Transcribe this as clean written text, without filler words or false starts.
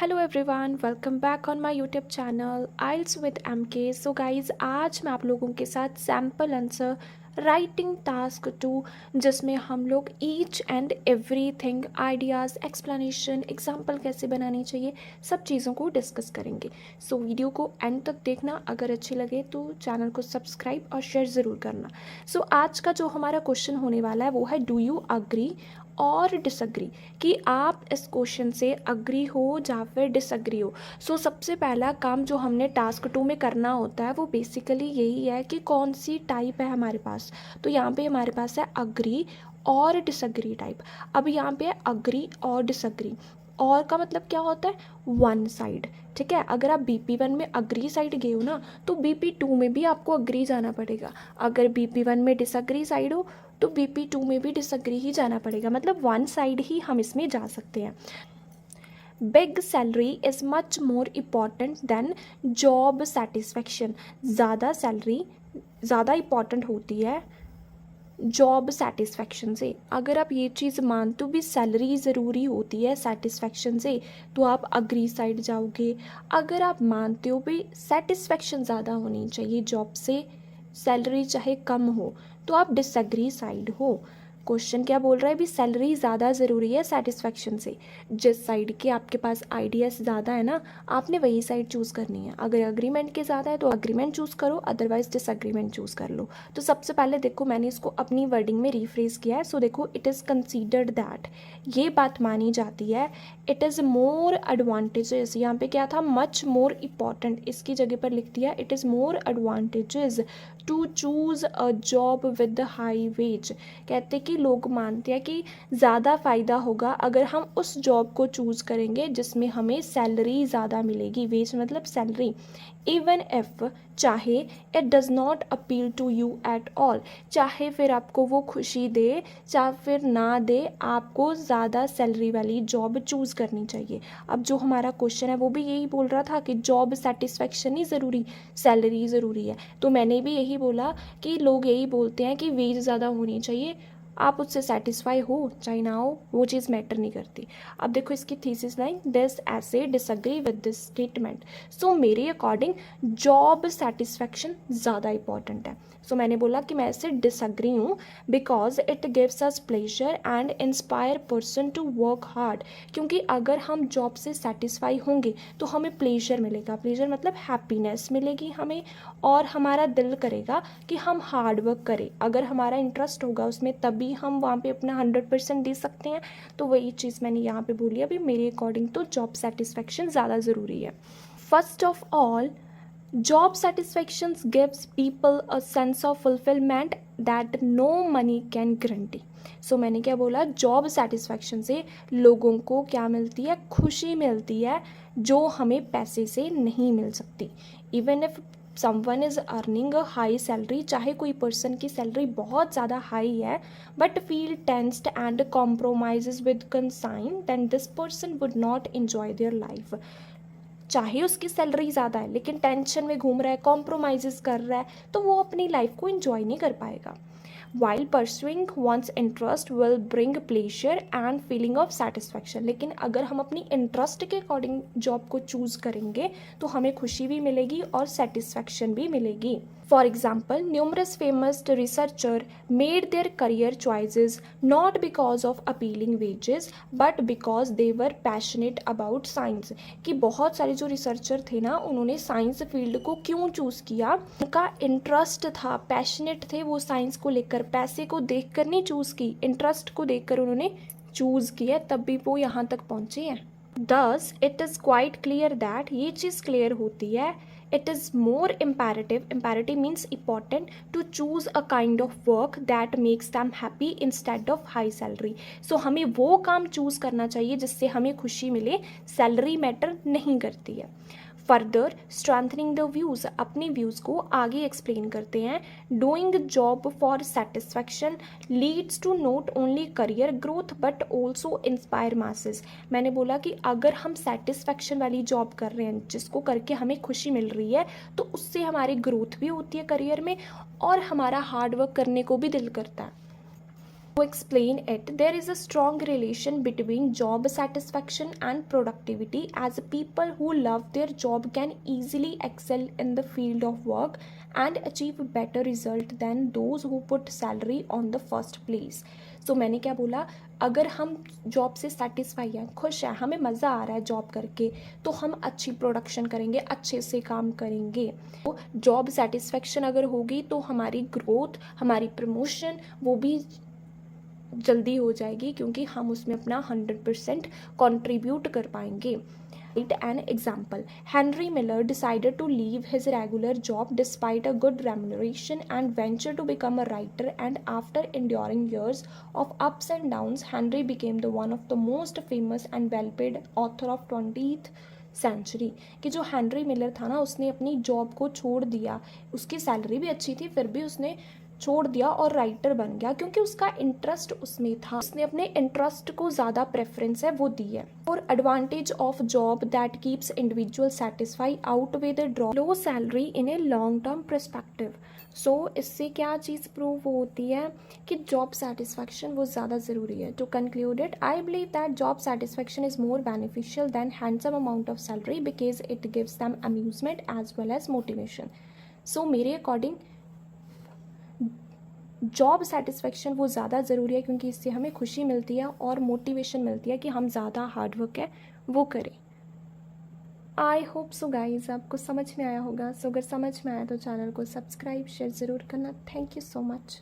Hello everyone, welcome back on my YouTube channel isles with MK. So guys, आज मैं आप लोगों के साथ सैम्पल आंसर राइटिंग टास्क 2 जिसमें हम लोग each and everything ideas, explanation, example कैसे बनानी चाहिए, सब चीज़ों को डिस्कस करेंगे। सो वीडियो को एंड तक देखना। अगर अच्छी लगे तो चैनल को सब्सक्राइब और शेयर ज़रूर करना। सो आज का जो हमारा क्वेश्चन होने वाला है वो है, डू यू अग्री और डिसअग्री, कि आप इस क्वेश्चन से अग्री हो या फिर डिसअग्री हो। सो सबसे पहला काम जो हमने टास्क 2 में करना होता है वो बेसिकली यही है कि कौन सी टाइप है हमारे पास। तो यहाँ पे हमारे पास है अग्री और डिसअग्री टाइप। अब यहाँ पे है अग्री और डिसअग्री, और का मतलब क्या होता है, वन साइड। ठीक है, अगर आप BP1 में अग्री साइड गए हो ना, तो BP2 में भी आपको अग्री जाना पड़ेगा। अगर BP1 में डिसअग्री साइड हो तो BP2 में भी डिसअग्री ही जाना पड़ेगा, मतलब वन साइड ही हम इसमें जा सकते हैं। Big salary is much more important than job satisfaction. ज़्यादा सैलरी ज़्यादा इम्पॉर्टेंट होती है जॉब सेटिस्फेक्शन से। अगर आप ये चीज़ मानते हो भी सैलरी ज़रूरी होती है सेटिस्फेक्शन से, तो आप अग्री साइड जाओगे। अगर आप मानते हो भी सेटिस्फेक्शन ज़्यादा होनी चाहिए जॉब से, सैलरी चाहे कम हो, तो आप डिसएग्री साइड हो। क्वेश्चन क्या बोल रहा है भी, सैलरी ज़्यादा ज़रूरी है सेटिस्फेक्शन से। जिस साइड के आपके पास आइडियाज़ ज़्यादा है ना, आपने वही साइड चूज़ करनी है। अगर अग्रीमेंट के ज़्यादा है तो अग्रीमेंट चूज़ करो, अदरवाइज डिसएग्रीमेंट चूज़ कर लो। तो सबसे पहले देखो, मैंने इसको अपनी वर्डिंग में रिफ्रेज किया है। सो देखो, इट इज़ कंसीडर्ड दैट, ये बात मानी जाती है, इट इज़ मोर एडवांटेजेस। यहाँ पे क्या था, मच मोर इम्पॉर्टेंट, इसकी जगह पर लिख दिया it is more advantages to choose a job with high wage. कहते कि लोग मानते हैं कि ज़्यादा फ़ायदा होगा अगर हम उस जॉब को चूज़ करेंगे जिसमें हमें सैलरी ज़्यादा मिलेगी। वेज मतलब सैलरी। इवन इफ़, चाहे, it does not appeal to you at all, चाहे फिर आपको वो खुशी दे चाहे फिर ना दे, आपको ज़्यादा सैलरी वाली जॉब चूज़ करनी चाहिए। अब जो हमारा क्वेश्चन है वो भी यही बोल रहा था कि जॉब सेटिस्फेक्शन ही ज़रूरी, सैलरी ज़रूरी है। तो मैंने भी यही बोला कि लोग यही बोलते हैं कि वेज ज़्यादा होनी चाहिए, आप उससे सेटिस्फाई हो चाहे ना हो, वो चीज़ मैटर नहीं करती। अब देखो इसकी thesis line, this essay disagree with this statement. So मेरे अकॉर्डिंग जॉब सेटिस्फेक्शन ज़्यादा इंपॉर्टेंट है। सो मैंने बोला कि मैं इससे डिसअग्री हूँ, because it gives us pleasure and inspire person to work hard. क्योंकि अगर हम जॉब से सेटिस्फाई होंगे तो हमें प्लेजर मिलेगा, प्लेजर मतलब हैप्पीनेस मिलेगी हमें, और हमारा दिल करेगा कि हम हार्ड वर्क करें। अगर हमारा इंटरेस्ट होगा उसमें तभी हम वहाँ पे अपना 100% दे सकते हैं। तो वही चीज़ मैंने यहाँ पे बोली। अभी मेरे अकॉर्डिंग तो जॉब सेटिस्फेक्शन ज़्यादा ज़रूरी है। First of all, job satisfaction gives people a sense of fulfilment that no money can guarantee. So मैंने क्या बोला, जॉब सेटिस्फेक्शन से लोगों को क्या मिलती है, खुशी मिलती है, जो हमें पैसे से नहीं मिल सकती। Even if someone is earning a high salary, चाहे कोई पर्सन की सैलरी बहुत ज़्यादा हाई है but feel tensed and compromises with consign, then this person would not enjoy their life. चाहे उसकी सैलरी ज़्यादा है लेकिन टेंशन में घूम रहा है, कॉम्प्रोमाइज़ कर रहा है, तो वो अपनी लाइफ को एंजॉय नहीं कर पाएगा। While pursuing one's interest will bring pleasure and feeling of satisfaction, लेकिन अगर हम अपनी इंटरेस्ट के अकॉर्डिंग जॉब को चूज़ करेंगे तो हमें खुशी भी मिलेगी और सेटिस्फैक्शन भी मिलेगी। For example, numerous famous researcher made their career choices not because of appealing wages but because they were passionate about science. कि बहुत सारे जो रिसर्चर थे ना, उन्होंने साइंस फील्ड को क्यों चूज़ किया, उनका इंटरेस्ट था, पैशनेट थे वो साइंस को लेकर, पैसे को देखकर नहीं चूज़ की, इंटरेस्ट को देखकर उन्होंने चूज़ किया, तब भी वो यहाँ तक पहुँचे हैं। Thus, it is quite clear that, ये चीज़ क्लियर होती है, it is more imperative, imperative means important, to choose a kind of work that makes them happy instead of high salary. So हमें वो काम चूज़ करना चाहिए जिससे हमें खुशी मिले, सैलरी मैटर नहीं करती है। फर्दर स्ट्रेंथनिंग द व्यूज़, अपने व्यूज़ को आगे एक्सप्लेन करते हैं। Doing job for satisfaction leads to not only career growth but also inspire masses. मैंने बोला कि अगर हम सेटिस्फैक्शन वाली जॉब कर रहे हैं जिसको करके हमें खुशी मिल रही है, तो उससे हमारी ग्रोथ भी होती है करियर में और हमारा हार्ड वर्क करने को भी दिल करता है। To explain it, there is a strong relation between job satisfaction and productivity, as people who love their job can easily excel in the field of work and achieve better result than those who put salary on the first place. So मैंने क्या बोला, अगर हम job से satisfy हैं, खुश हैं, हमें मज़ा आ रहा है जॉब करके, तो हम अच्छी प्रोडक्शन करेंगे, अच्छे से काम करेंगे। तो जॉब सेटिस्फेक्शन अगर होगी तो हमारी ग्रोथ, हमारी प्रमोशन वो भी जल्दी हो जाएगी, क्योंकि हम उसमें अपना 100% कंट्रीब्यूट कर पाएंगे। Cite an example. Henry Miller decided to leave his regular job despite a good remuneration and venture to become a writer, and after enduring years of ups and downs, Henry became the one of the most famous and well-paid author of 20th century. कि जो Henry Miller था ना, उसने अपनी job को छोड़ दिया, उसकी सैलरी भी अच्छी थी, फिर भी उसने छोड़ दिया और राइटर बन गया, क्योंकि उसका इंटरेस्ट उसमें था, उसने अपने इंटरेस्ट को ज़्यादा प्रेफरेंस है वो दी है। और advantage of job that keeps individual satisfy out with draw low salary in a long term perspective. So इससे क्या चीज़ प्रूव होती है कि जॉब सेटिस्फैक्शन वो ज़्यादा ज़रूरी है। To conclude it, I believe that job satisfaction is more beneficial than handsome amount of salary, because it gives them amusement as well as motivation. So मेरे अकॉर्डिंग जॉब सेटिस्फेक्शन वो ज़्यादा ज़रूरी है, क्योंकि इससे हमें खुशी मिलती है और मोटिवेशन मिलती है कि हम ज़्यादा हार्डवर्क है वो करें। आई होप सो गाइज आपको समझ में आया होगा। सो अगर समझ में आया तो चैनल को सब्सक्राइब शेयर ज़रूर करना। Thank you so much.